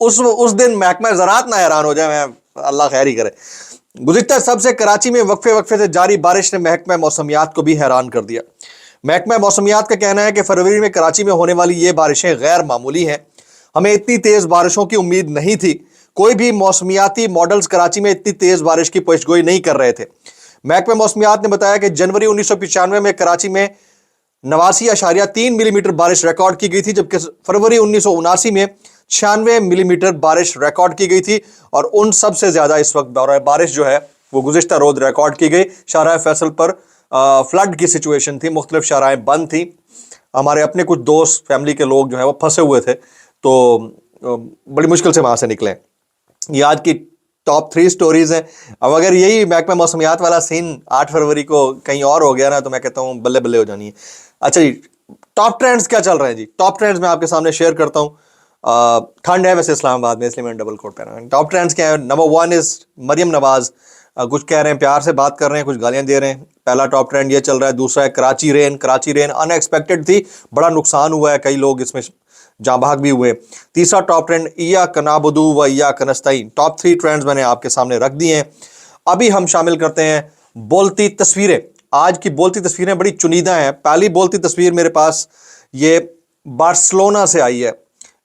اس دن محکمہ زراعت نہ حیران ہو جائے، میں اللہ خیر ہی کرے۔ گزشتہ سب سے کراچی میں وقفے سے جاری بارش نے محکمہ موسمیات کو بھی حیران کر دیا۔ محکمہ موسمیات کا کہنا ہے کہ فروری میں کراچی میں ہونے والی یہ بارشیں غیر معمولی ہیں، ہمیں اتنی تیز بارشوں کی امید نہیں تھی، کوئی بھی موسمیاتی ماڈلز کراچی میں اتنی تیز بارش کی پیش گوئی نہیں کر رہے تھے۔ محکمہ موسمیات نے بتایا کہ جنوری 1995 میں کراچی میں 89.3 ملی میٹر بارش ریکارڈ کی گئی تھی، جبکہ فروری 1979 میں 96 ملی میٹر بارش ریکارڈ کی گئی تھی، اور ان سب سے زیادہ اس وقت بارش جو ہے وہ گزشتہ روز ریکارڈ کی گئی۔ شاہراہ فیصل پر فلڈ کی سچویشن تھی، مختلف شاہراہیں بند تھیں، ہمارے اپنے کچھ دوست فیملی کے لوگ جو ہیں وہ پھنسے ہوئے تھے، تو بڑی مشکل سے وہاں سے نکلے۔ یہ آج کی ٹاپ 3 سٹوریز ہیں۔ اب اگر یہی محکمہ موسمیات والا سین 8 فروری کو کہیں اور ہو گیا نا تو میں کہتا ہوں بلے بلے ہو جانی ہے۔ اچھا جی، ٹاپ ٹرینڈز کیا چل رہے ہیں جی؟ ٹاپ ٹرینڈز میں آپ کے سامنے شیئر کرتا ہوں۔ ٹھنڈ ہے ویسے اسلام آباد میں، اس لیے میں ڈبل کوٹ پہنا ہوں۔ ٹاپ ٹرینڈز کیا ہے؟ نمبر 1 از مریم نواز، کچھ کہہ رہے ہیں پیار سے بات کر رہے ہیں، کچھ گالیاں دے رہے ہیں۔ پہلا ٹاپ ٹرینڈ یہ چل رہا ہے۔ دوسرا ہے کراچی رین ان ایکسپیکٹڈ تھی، بڑا نقصان ہوا ہے، کئی لوگ اس میں جاں بحق بھی ہوئے۔ تیسرا ٹاپ ٹرینڈ ایاک نعبد و ایاک نستعین۔ ٹاپ 3 ٹرینڈز میں نے آپ کے سامنے رکھ دیے ہیں۔ ابھی ہم شامل کرتے ہیں بولتی تصویریں۔ آج کی بولتی تصویریں بڑی چنیدہ ہیں۔ پہلی بولتی تصویر میرے پاس یہ بارسلونا سے آئی ہے،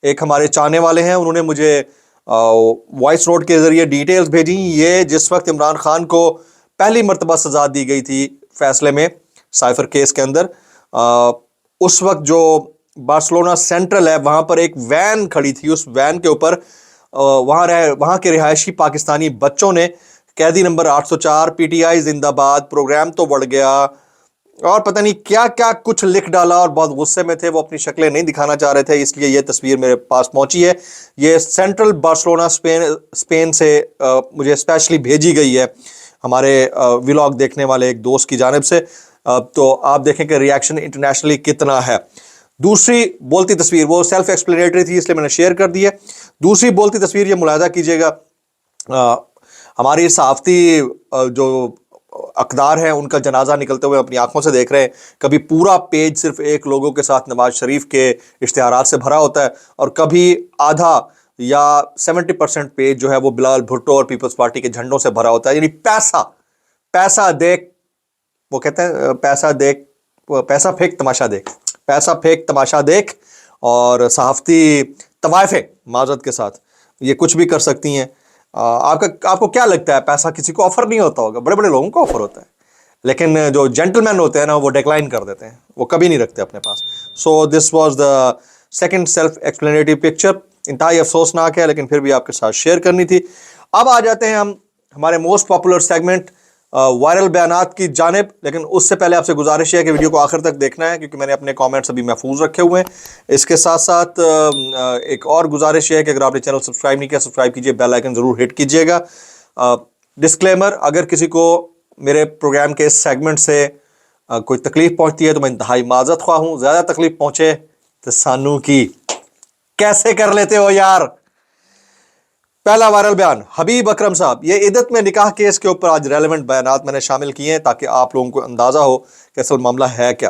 ایک ہمارے چاہنے والے ہیں، انہوں نے مجھے وائس نوٹ کے ذریعے ڈیٹیلز بھیجی۔ یہ جس وقت عمران خان کو پہلی مرتبہ سزا دی گئی تھی فیصلے میں، سائفر کیس کے اندر، اس وقت جو بارسلونا سینٹرل ہے وہاں پر ایک وین کھڑی تھی، اس وین کے اوپر وہاں کے رہائشی پاکستانی بچوں نے قیدی نمبر 804 پی ٹی آئی زندہ باد، پروگرام تو بڑھ گیا، اور پتہ نہیں کیا کیا کچھ لکھ ڈالا، اور بہت غصے میں تھے، وہ اپنی شکلیں نہیں دکھانا چاہ رہے تھے، اس لیے یہ تصویر میرے پاس پہنچی ہے۔ یہ سینٹرل بارسلونا اسپین سے مجھے اسپیشلی بھیجی گئی ہے ہمارے ولاگ دیکھنے والے ایک دوست کی جانب سے، تو آپ دیکھیں کہ ریاکشن انٹرنیشنلی کتنا ہے۔ دوسری بولتی تصویر وہ سیلف ایکسپلینیٹری تھی، اس لیے میں نے شیئر کر دی ہے۔ دوسری بولتی تصویر یہ ملاحظہ کیجئے گا، ہماری صحافتی جو اقدار ہیں ان کا جنازہ نکلتے ہوئے اپنی آنکھوں سے دیکھ رہے ہیں۔ کبھی پورا پیج صرف ایک لوگوں کے ساتھ نواز شریف کے اشتہارات سے بھرا ہوتا ہے، اور کبھی آدھا یا 70% پیج جو ہے وہ بلال بھٹو اور پیپلز پارٹی کے جھنڈوں سے بھرا ہوتا ہے۔ یعنی پیسہ دیکھ، وہ کہتے ہیں پیسہ پھینک تماشا دیکھ، پیسہ پھینک تماشا دیکھ، اور صحافتی طوائفیں معذرت کے ساتھ یہ کچھ بھی کر سکتی ہیں۔ آپ کو کیا لگتا ہے پیسہ کسی کو آفر نہیں ہوتا ہوگا؟ بڑے بڑے لوگوں کو آفر ہوتا ہے، لیکن جو جینٹل مین ہوتے ہیں نا وہ ڈیکلائن کر دیتے ہیں، وہ کبھی نہیں رکھتے اپنے پاس۔ So this was the second self explanatory picture, انتہائی افسوسناک ہے لیکن پھر بھی آپ کے ساتھ شیئر کرنی تھی۔ اب آ جاتے ہیں ہم ہمارے موسٹ پاپولر سیگمنٹ وائرل بیانات کی جانب، لیکن اس سے پہلے آپ سے گزارش ہے کہ ویڈیو کو آخر تک دیکھنا ہے، کیونکہ میں نے اپنے کامنٹس ابھی محفوظ رکھے ہوئے ہیں۔ اس کے ساتھ ساتھ ایک اور گزارش ہے کہ اگر آپ نے چینل سبسکرائب نہیں کیا سبسکرائب کیجئے، بیل آئیکن ضرور ہٹ کیجئے گا۔ ڈسکلیمر، اگر کسی کو میرے پروگرام کے اس سیگمنٹ سے کوئی تکلیف پہنچتی ہے تو میں انتہائی معذرت خواہ ہوں، زیادہ تکلیف پہنچے تو سانو کی کیسے کر لیتے ہو یار۔ پہلا وائرل بیان، حبیب اکرم صاحب، یہ عدت میں نکاح کیس کے اوپر آج ریلیونٹ بیانات میں نے شامل کیے ہیں تاکہ آپ لوگوں کو اندازہ ہو کہ اصل معاملہ ہے کیا۔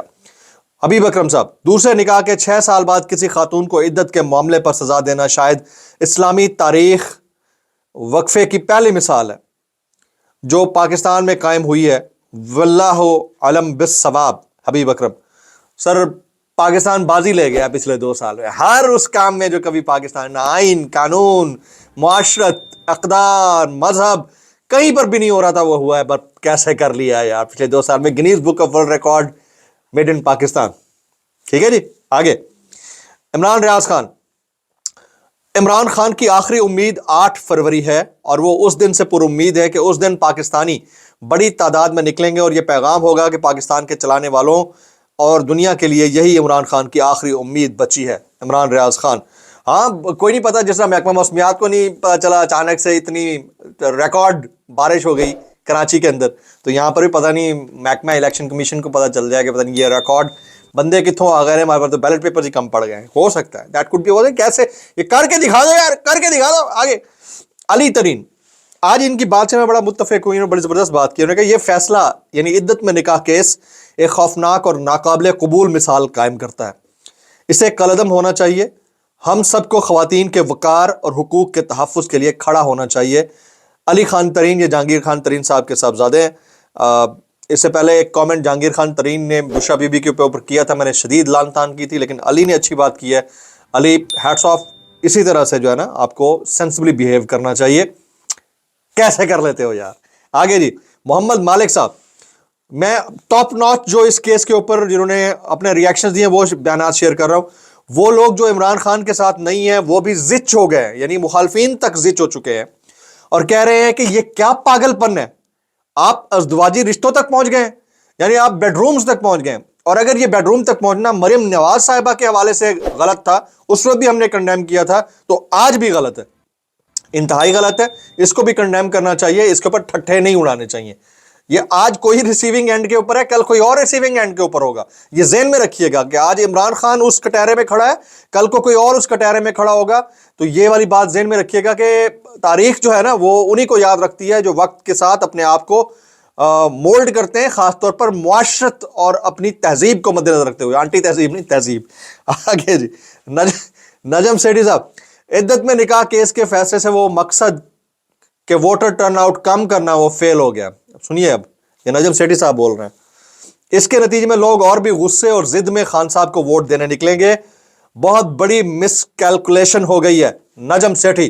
حبیب اکرم صاحب، دوسرے نکاح کے 6 سال بعد کسی خاتون کو عدت کے معاملے پر سزا دینا شاید اسلامی تاریخ وقفے کی پہلی مثال ہے جو پاکستان میں قائم ہوئی ہے، واللہ علم بالصواب۔ حبیب اکرم سر، پاکستان بازی لے گیا پچھلے 2 سال میں، ہر اس کام میں جو کبھی پاکستان آئین، قانون، معاشرت، اقدار، مذہب کہیں پر بھی نہیں ہو رہا تھا وہ ہوا ہے، پر کیسے کر لیا ہے یار پچھلے 2 سال میں، Guinness book of world record made in Pakistan. ٹھیک ہے جی، آگے عمران ریاض خان۔ عمران خان کی آخری امید 8 فروری ہے، اور وہ اس دن سے پر امید ہے کہ اس دن پاکستانی بڑی تعداد میں نکلیں گے، اور یہ پیغام ہوگا کہ پاکستان کے چلانے والوں اور دنیا کے لیے یہی عمران خان کی آخری امید بچی ہے۔ عمران ریاض خان، ہاں کوئی نہیں پتا، جس طرح محکمہ موسمیات کو نہیں پتا چلا اچانک سے اتنی ریکارڈ بارش ہو گئی کراچی کے اندر، تو یہاں پر بھی پتہ نہیں محکمہ الیکشن کمیشن کو پتہ چل جائے کہ پتہ نہیں یہ ریکارڈ بندے کتوں آ گئے ہیں، ہمارے پاس تو بیلٹ پیپر ہی کم پڑ گئے ہیں، ہو سکتا ہے دیٹ کوڈ بی۔ کیسے یہ کر کے دکھا دو یار، کر کے دکھا دو۔ آگے علی ترین، آج ان کی بات سے میں بڑا متفق ہوئی، بڑی زبردست بات کی انہوں نے، کہ یہ فیصلہ یعنی عدت میں نکاح کیس ایک خوفناک اور ناقابل قبول مثال قائم کرتا ہے، اسے کالعدم ہونا چاہیے۔ ہم سب کو خواتین کے وقار اور حقوق کے تحفظ کے لیے کھڑا ہونا چاہیے. علی خان ترین، یہ جہانگیر خان ترین صاحب کے صاحبزادے ہیں. اس سے پہلے ایک کامنٹ جہانگیر خان ترین نے بشرا بی بی کے اوپر کیا تھا، میں نے شدید لعن طعن کی تھی، لیکن علی نے اچھی بات کی ہے. علی ہیٹس آف. اسی طرح سے جو ہے نا آپ کو سینسبلی بیہیو کرنا چاہیے. کیسے کر لیتے ہو یار. آگے جی محمد مالک صاحب، میں ٹاپ ناچ جو اس کیس کے اوپر جنہوں نے اپنے ریاکشنز دیے وہ بیانات شیئر کر رہا ہوں. وہ لوگ جو عمران خان کے ساتھ نہیں ہیں وہ بھی زچ ہو گئے ہیں، یعنی مخالفین تک زچ ہو چکے ہیں اور کہہ رہے ہیں کہ یہ کیا پاگل پن ہے. آپ ازدواجی رشتوں تک پہنچ گئے ہیں، یعنی آپ بیڈ رومز تک پہنچ گئے ہیں. اور اگر یہ بیڈ روم تک پہنچنا مریم نواز صاحبہ کے حوالے سے غلط تھا، اس وقت بھی ہم نے کنڈیم کیا تھا، تو آج بھی غلط ہے، انتہائی غلط ہے. اس کو بھی کنڈیم کرنا چاہیے، اس کے اوپر ٹھٹھے نہیں اڑانے چاہیے. یہ آج کوئی ریسیونگ اینڈ کے اوپر ہے، کل کوئی اور ریسیونگ اینڈ کے اوپر ہوگا. یہ ذہن میں رکھیے گا کہ آج عمران خان اس کٹہرے میں کھڑا ہے، کل کو کوئی اور اس کٹہرے میں کھڑا ہوگا. تو یہ والی بات ذہن میں رکھیے گا کہ تاریخ جو ہے نا وہ انہی کو یاد رکھتی ہے جو وقت کے ساتھ اپنے آپ کو مولڈ کرتے ہیں، خاص طور پر معاشرت اور اپنی تہذیب کو مد نظر رکھتے ہوئے. آنٹی تہذیب نہیں، تہذیب. آگے جی نجم سیٹھی صاحب، عدت میں نکاح کیس کے فیصلے سے وہ مقصد کہ ووٹر ٹرن آؤٹ کم کرنا وہ فیل ہو گیا. سنیے اب یہ نجم سیٹھی صاحب بول رہے ہیں، اس کے نتیجے میں لوگ اور بھی غصے اور ضد میں خان صاحب کو ووٹ دینے نکلیں گے. بہت بڑی مس کیلکولیشن ہو گئی ہے. نجم سیٹھی،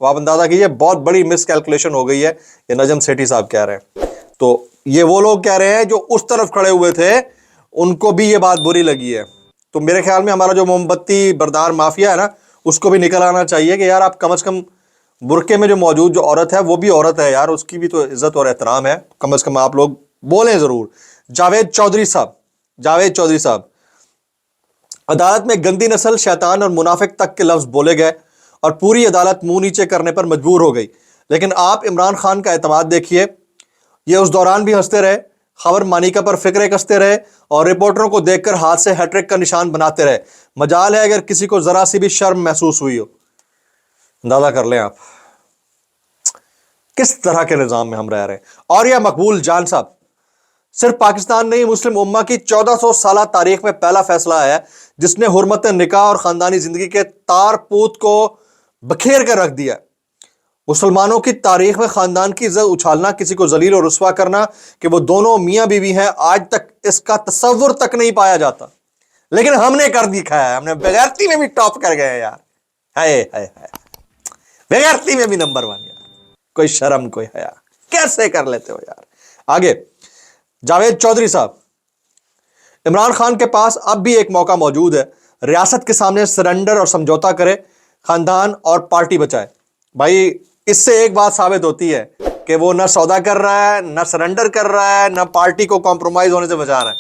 وہ آپ اندازہ کیجئے، بہت بڑی مس کیلکولیشن ہو گئی ہے، یہ نجم سیٹھی صاحب کہہ رہے ہیں. تو یہ وہ لوگ کہہ رہے ہیں جو اس طرف کھڑے ہوئے تھے، ان کو بھی یہ بات بری لگی ہے. تو میرے خیال میں ہمارا جو موم بتی بردار مافیا ہے نا، اس کو بھی نکل آنا چاہیے کہ یار آپ کم از کم برقعے میں جو موجود جو عورت ہے وہ بھی عورت ہے یار، اس کی بھی تو عزت اور احترام ہے. کم از کم آپ لوگ بولیں ضرور. جاوید چودھری صاحب، عدالت میں گندی نسل، شیطان اور منافق تک کے لفظ بولے گئے اور پوری عدالت منہ نیچے کرنے پر مجبور ہو گئی. لیکن آپ عمران خان کا اعتماد دیکھیے، یہ اس دوران بھی ہنستے رہے، خبر مانیکا پر فکرے کستے رہے اور رپورٹروں کو دیکھ کر ہاتھ سے ہیٹرک کا نشان بناتے رہے. مجال ہے اگر کسی کو ذرا سی بھی شرم محسوس ہوئی ہو. اندازہ کر لیں آپ کس طرح کے نظام میں ہم رہ رہے ہیں. اور یہ مقبول جان صاحب، صرف پاکستان نہیں مسلم امہ کی 1400 سالہ تاریخ میں پہلا فیصلہ ہے جس نے حرمت نکاح اور خاندانی زندگی کے تار پوت کو بکھیر کر رکھ دیا. مسلمانوں کی تاریخ میں خاندان کی عزت اچھالنا، کسی کو ذلیل اور رسوا کرنا کہ وہ دونوں میاں بیوی ہیں، آج تک اس کا تصور تک نہیں پایا جاتا. لیکن ہم نے کر دکھایا ہے، ہم نے بغیرتی میں بھی ٹاپ کر گئے یار. ہائے بغیرتی میں بھی نمبر 1 یار. کوئی شرم کوئی حیا، کیسے کر لیتے ہو یار. آگے جاوید چودھری صاحب، عمران خان کے پاس اب بھی ایک موقع موجود ہے، ریاست کے سامنے سرنڈر اور سمجھوتا کرے، خاندان اور پارٹی بچائے. بھائی اس سے ایک بات ثابت ہوتی ہے کہ وہ نہ سودا کر رہا ہے، نہ سرنڈر کر رہا ہے، نہ پارٹی کو کمپرومائز ہونے سے بچا رہا ہے.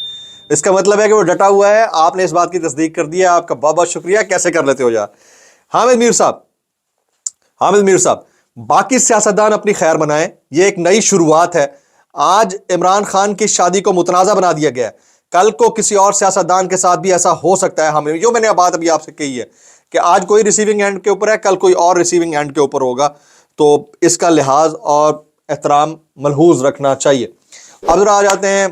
اس کا مطلب ہے کہ وہ ڈٹا ہوا ہے. آپ نے اس بات کی تصدیق کر دی ہے، آپ کا بہت بہت شکریہ. کیسے کر لیتے ہو یار. حامد میر صاحب، باقی سیاستدان اپنی خیر بنائیں، یہ ایک نئی شروعات ہے. آج عمران خان کی شادی کو متنازع بنا دیا گیا ہے، کل کو کسی اور سیاستدان کے ساتھ بھی ایسا ہو سکتا ہے. جو میں نے بات ابھی آپ سے کہی ہے کہ آج کوئی ریسیونگ اینڈ کے اوپر ہے، کل کوئی اور ریسیونگ اینڈ کے اوپر ہوگا. تو اس کا لحاظ اور احترام ملحوظ رکھنا چاہیے. اب ذرا آ جاتے ہیں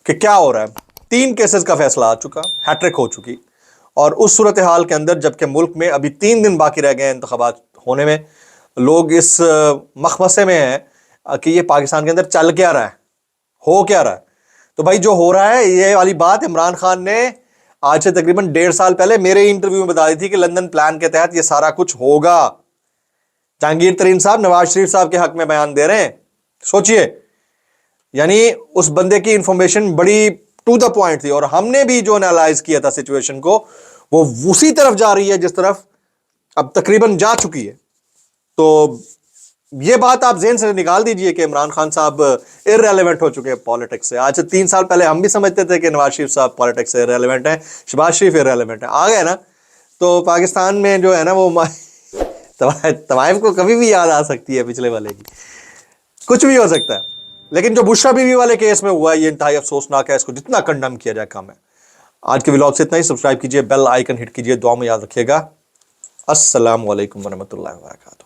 کہ کیا ہو رہا ہے. 3 کیسز کا فیصلہ آ چکا، ہیٹرک ہو چکی، اور اس صورتحال کے اندر جبکہ ملک میں ابھی 3 دن باقی رہ گئے انتخابات ہونے میں، لوگ اس مخمسے میں ہیں کہ یہ پاکستان کے اندر چل کیا رہا ہے، ہو کیا رہا ہے. تو بھائی جو ہو رہا ہے یہ والی بات عمران خان نے آج سے تقریباً 1.5 سال پہلے میرے انٹرویو میں بتا دی تھی کہ لندن پلان کے تحت یہ سارا کچھ ہوگا. جہانگیر ترین صاحب نواز شریف صاحب کے حق میں بیان دے رہے ہیں. سوچئے، یعنی اس بندے کی انفارمیشن بڑی ٹو دا پوائنٹ تھی، اور ہم نے بھی جو انالائز کیا تھا سچویشن کو وہ اسی طرف جا رہی ہے جس طرف اب تقریباً جا چکی ہے. تو یہ بات آپ ذہن سے نکال دیجئے کہ عمران خان صاحب ارریلیونٹ ہو چکے ہیں پالیٹکس سے. آج سے 3 سال پہلے ہم بھی سمجھتے تھے کہ نواز شریف صاحب پالیٹکس سے ارریلیونٹ ہیں، شہباز شریف ارریلیونٹ ہیں. آ گئے نا. تو پاکستان میں جو ہے نا وہ طوائف کو کبھی بھی یاد آ سکتی ہے پچھلے والے کی، کچھ بھی ہو سکتا ہے. لیکن جو بشرا بی بی والے کیس میں ہوا ہے یہ انتہائی افسوسناک ہے، اس کو جتنا کنڈم کیا جائے کم ہے. آج کے ولاگ سے اتنا ہی. سبسکرائب کیجئے، بیل آئیکن ہٹ کیجئے. دعا میں یاد رکھیے گا. السلام علیکم ورحمۃ اللہ وبرکاتہ.